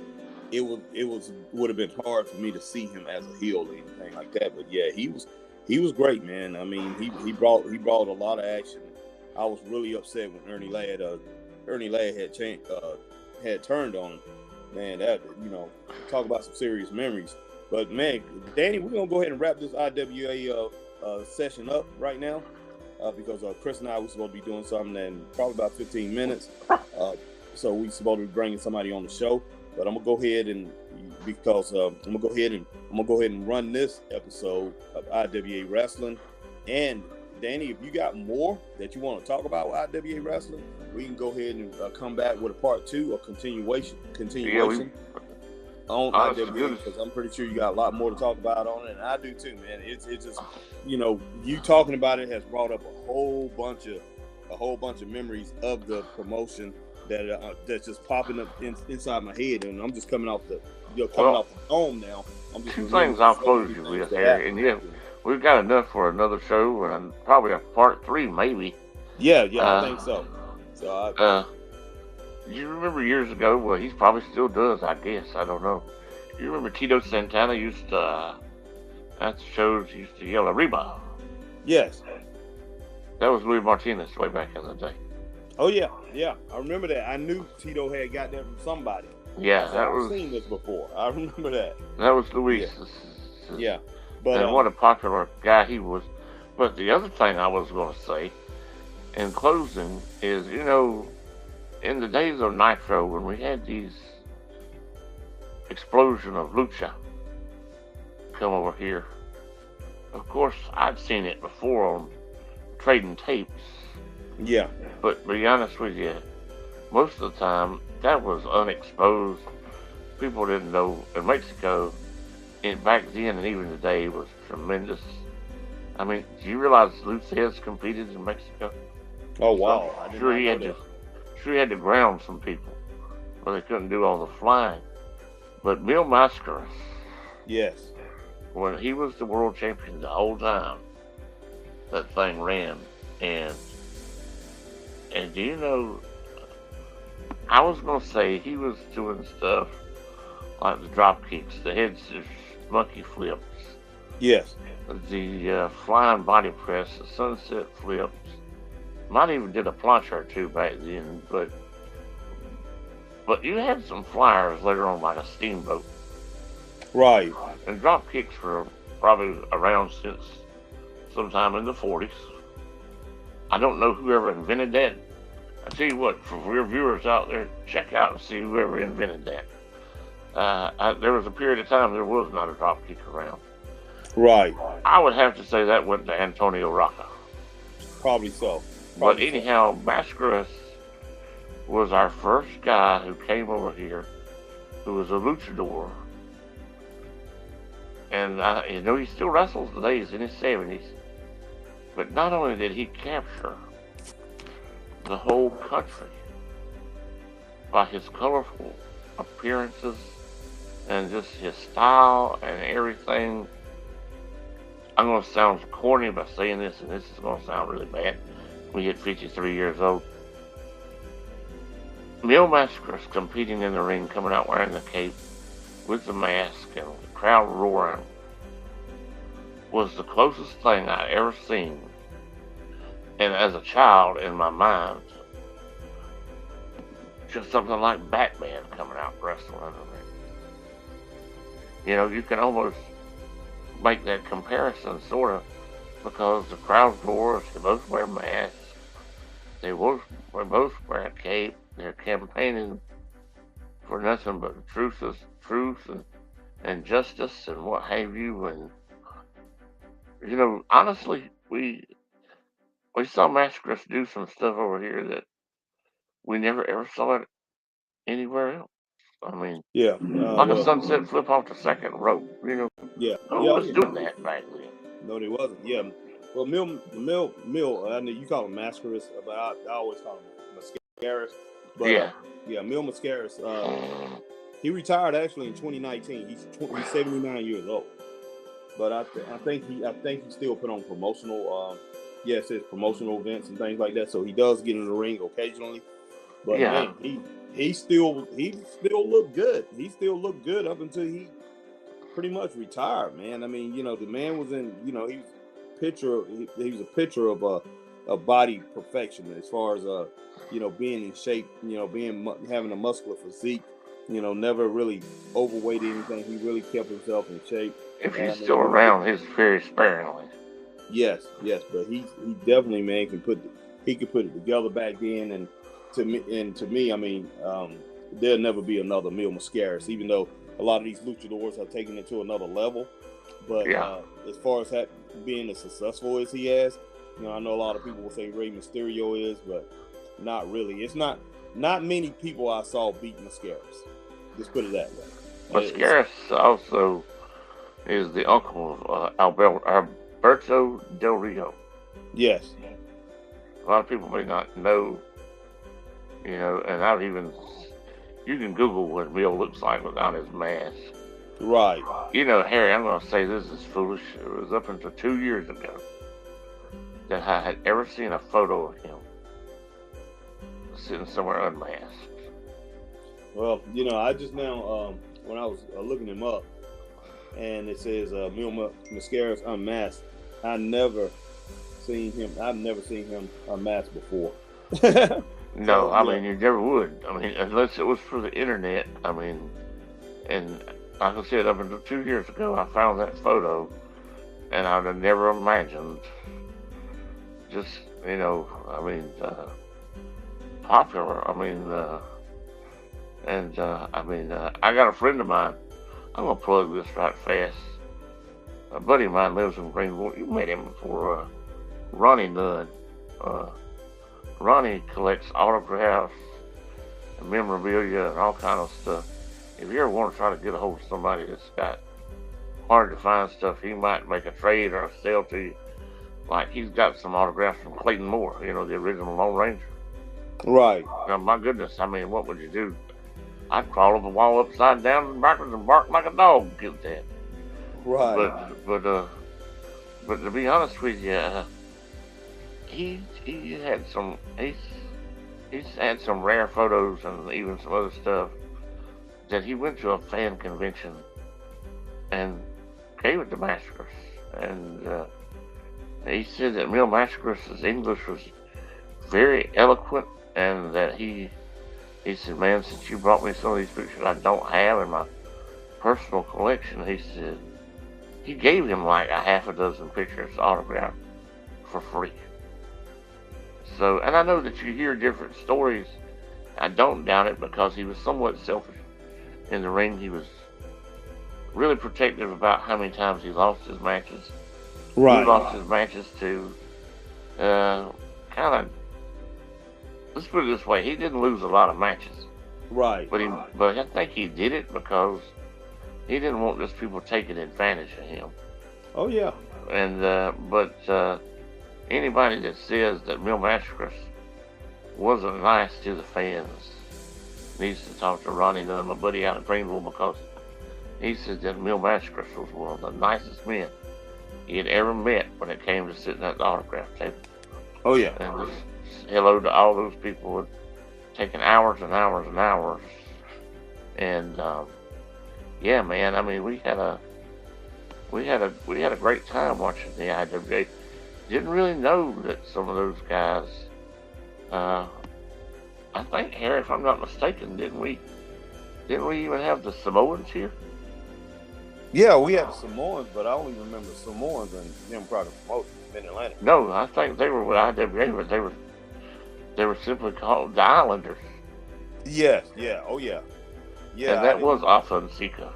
it would have been hard for me to see him as a heel or anything like that. But yeah, he was great, man. I mean, he brought a lot of action. I was really upset when Ernie Ladd had turned on him. Man, that talk about some serious memories. But man, Danny, we're gonna go ahead and wrap this IWA session up right now because Chris and I were supposed to be doing something in probably about 15 minutes. So we supposed to be bringing somebody on the show. But I'm gonna go ahead and run this episode of IWA Wrestling. And Danny, if you got more that you want to talk about with IWA Wrestling, we can go ahead and come back with a part 2 or continuation on IWA, because I'm pretty sure you got a lot more to talk about on it, and I do too, man. It's just you talking about it has brought up a whole bunch of memories of the promotion that's just popping up inside my head, and I'm just coming off the dome now. I'm just two things I'll close you with here, and yeah, we've got enough for another show, and probably a part 3 maybe. Yeah, I think so. So you remember years ago? Well, he probably still does, I guess. I don't know. You remember Tito Santana used to at the shows used to yell "Arriba"? Yes. That was Luis Martinez way back in the day. Oh yeah. I remember that. I knew Tito had got that from somebody. Yeah, I've seen this before. I remember that. That was Luis. Yeah. But and what a popular guy he was. But the other thing I was going to say in closing is, in the days of Nitro, when we had these explosion of Lucha come over here, of course, I'd seen it before on trading tapes. Yeah. But to be honest with you, most of the time, that was unexposed. People didn't know. In Mexico, back then and even today, was tremendous. I mean, do you realize Lucha competed in Mexico? Oh, wow. I'm sure he had to ground some people, but they couldn't do all the flying. But Mil Mascaras, yes, when he was the world champion the whole time, that thing ran. And do you know, I was going to say he was doing stuff like the drop kicks, the head monkey flips. Yes. The flying body press, the sunset flips. Might even did a plancha or two back then, but you had some flyers later on like a steamboat. Right. And drop kicks were probably around since sometime in the 40s. I don't know whoever invented that. I tell you what, for your viewers out there, check out and see whoever invented that. There was a period of time there was not a drop kick around. Right. I would have to say that went to Antonio Rocca. Probably so. But anyhow, Mascaras was our first guy who came over here who was a luchador. And he still wrestles today. He's in his 70s. But not only did he capture the whole country by his colorful appearances and just his style and everything. I'm going to sound corny by saying this, and this is going to sound really bad. We hit 53 years old. Mil Mascaras competing in the ring, coming out wearing the cape with the mask and the crowd roaring, was the closest thing I'd ever seen. And as a child, in my mind, just something like Batman coming out wrestling in the ring. You know, you can almost make that comparison, sort of, because the crowd roars, they both wear masks, they both wear a cape, they're campaigning for nothing but truth and justice and what have you. And, you know, honestly, we saw Mascaras do some stuff over here that we never ever saw it anywhere else. I mean, Yeah. like a sunset flip off the second rope, you know. Yeah. Who was doing that back then? No, they wasn't. Yeah. Well, Mil, I know you call him Mascaras, but I always call him Mascaras. But yeah, Mil Mascaras, he retired actually in 2019. He's 79 years old. But I think he still put on promotional, it says promotional events and things like that. So he does get in the ring occasionally. But man, he still looked good. He still looked good up until he pretty much retired, man. I mean, you know, the man was in, you know, he was a picture of a body perfection as far as you know, being in shape, you know, having a muscular physique, you know, never really overweight anything. He really kept himself in shape. If he's still around, he's very sparingly. Yes, but he definitely, man, could put it together back then. And to me, I mean, there'll never be another Mil Mascaras, even though a lot of these luchadors have taken it to another level. But as far as being as successful as he has, you know, I know a lot of people will say Rey Mysterio is, but not really. It's not many people I saw beat Mascaras. Just put it that way. Mascaras also is the uncle of Alberto Del Rio. Yes. A lot of people may not know, you know, and you can Google what Mil looks like without his mask. Right. You know, Harry, I'm going to say this is foolish. It was up until 2 years ago that I had ever seen a photo of him sitting somewhere unmasked. Well, you know, I just now, when I was looking him up, and it says Mil Mascaras unmasked. I've never seen him unmasked before. No, I mean, you never would. I mean, unless it was for the internet. I mean, and like I said, up until 2 years ago, I found that photo, and I'd have never imagined just, you know, I mean, popular. I mean, I got a friend of mine. I'm going to plug this right fast. A buddy of mine lives in Greenville. You met him before, Ronnie Nunn. Ronnie collects autographs and memorabilia and all kind of stuff. If you ever want to try to get a hold of somebody that's got hard to find stuff, he might make a trade or a sale to you. Like, he's got some autographs from Clayton Moore, you know, the original Lone Ranger. Right. Now, my goodness, I mean, what would you do? I'd crawl up a wall upside down and backwards and bark like a dog to get that. Right. But to be honest with you, he's had some rare photos and even some other stuff that he went to a fan convention and gave it to Mascaras. And he said that Mil Mascaras' English was very eloquent, and that he said, man, since you brought me some of these pictures I don't have in my personal collection, he said, he gave him like a half a dozen pictures autographed for free. So, and I know that you hear different stories. I don't doubt it, because he was somewhat selfish in the ring. He was really protective about how many times he lost his matches. Right. He lost his matches to kind of, let's put it this way, he didn't lose a lot of matches. Right. But I think he did it because he didn't want just people taking advantage of him. Oh yeah. And but anybody that says that Mil Mascaras wasn't nice to the fans needs to talk to Ronnie Dunn, my buddy out of Greenville, because he said that Mil Mascaras was one of the nicest men he had ever met when it came to sitting at the autograph table. Oh yeah. And just hello to all those people who had taken hours and hours and hours. And yeah, man, I mean, we had a great time watching the IWA. Didn't really know that some of those guys. I think, Harry, if I'm not mistaken, didn't we even have the Samoans here? Yeah, we had the Samoans, but I only remember Samoans and them probably promoting Mid-Atlantic. No, I think they were with IWA, but they were simply called the Islanders. Yes, yeah, oh yeah. Yeah, and that was Alpha and Sika.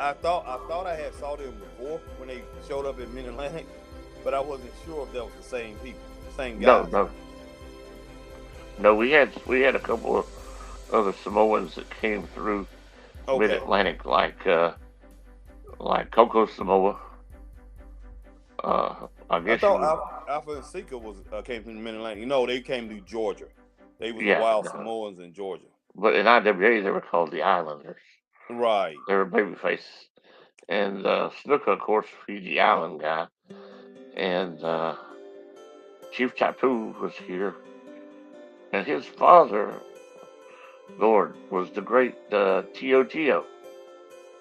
I thought I had saw them before when they showed up in Mid-Atlantic, but I wasn't sure if that was the same people, same guys. No, we had a couple of other Samoans that came through Mid-Atlantic, like Coco Samoa. I guess I thought Alpha and Sika came from Mid-Atlantic. No, they came to Georgia. They were the Wild Samoans in Georgia. But in IWA, they were called the Islanders. Right. They were babyface. And Snuka, of course, Fiji Island guy. And Chief Tattoo was here. And his father, Lord, was the great Tio Tio.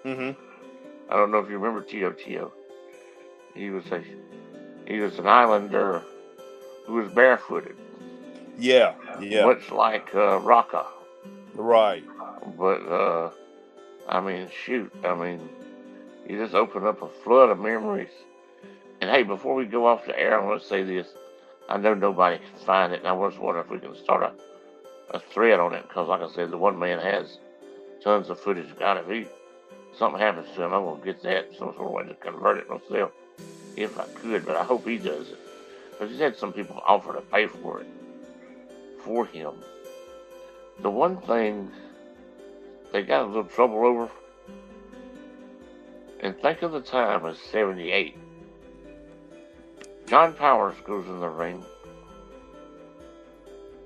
Mm-hmm. I don't know if you remember Tio Tio. He was an Islander who was barefooted. Yeah. Much like Raka. Right. But I mean, shoot. I mean, you just open up a flood of memories. And hey, before we go off the air, I want to say this. I know nobody can find it, and I was wondering if we can start a thread on it, because like I said, the one man has tons of footage. God, if something happens to him, I'm going to get that some sort of way to convert it myself, if I could, but I hope he does it. Because he's had some people offer to pay for it for him. The one thing they got a little trouble over, and think of the time as 78. John Powers goes in the ring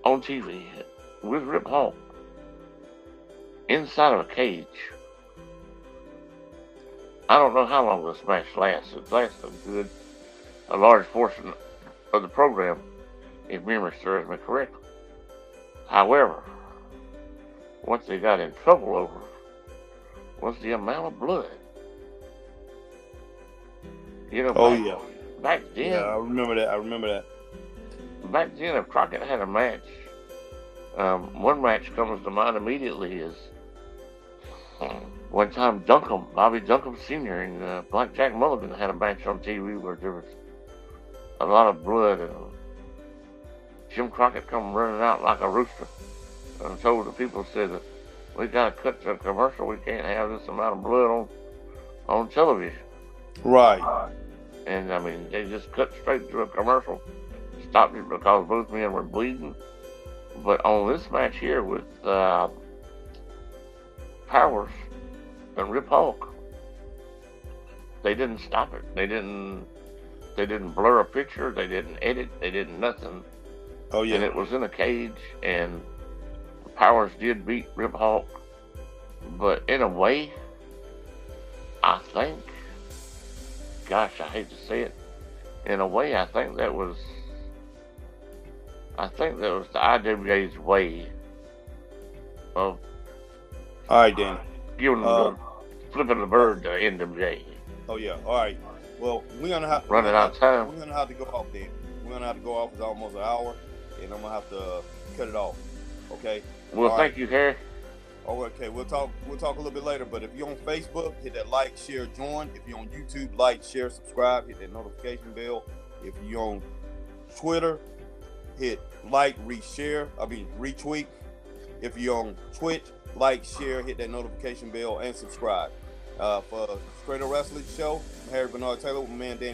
on TV with Rip Hall inside of a cage. I don't know how long this match lasts. It lasted a large portion of the program, if memory serves me correctly. However, what they got in trouble over was the amount of blood. You know, back then. Yeah, I remember that. Back then, if Crockett had a match, one match comes to mind immediately is one time Bobby Duncombe Sr. and Blackjack Mulligan had a match on TV where there was a lot of blood, and Jim Crockett come running out like a rooster and told the people, said that we got to cut to a commercial. We can't have this amount of blood on television. Right. And I mean, they just cut straight to a commercial, stopped it because both men were bleeding. But on this match here with Powers and Rip Hulk, they didn't stop it. They didn't blur a picture. They didn't edit. They didn't nothing. Oh yeah. And it was in a cage, and Powers did beat Rip Hulk. But in a way, I think, gosh, I hate to say it, in a way, I think that was the IWA's way of giving flipping the bird to NWA. Oh yeah, all right. Well, we're gonna have running out of time. We're gonna have to go off then. We're gonna have to go off. It's almost an hour, and I'm gonna have to cut it off. Okay. Well, thank you, Harry. Oh, okay. We'll talk a little bit later. But if you're on Facebook, hit that like, share, join. If you're on YouTube, like, share, subscribe. Hit that notification bell. If you're on Twitter, hit like, retweet. If you're on Twitch, like, share, hit that notification bell, and subscribe. For Straight Up Wrestling Show, I'm Harry Bernard Taylor with my man Danny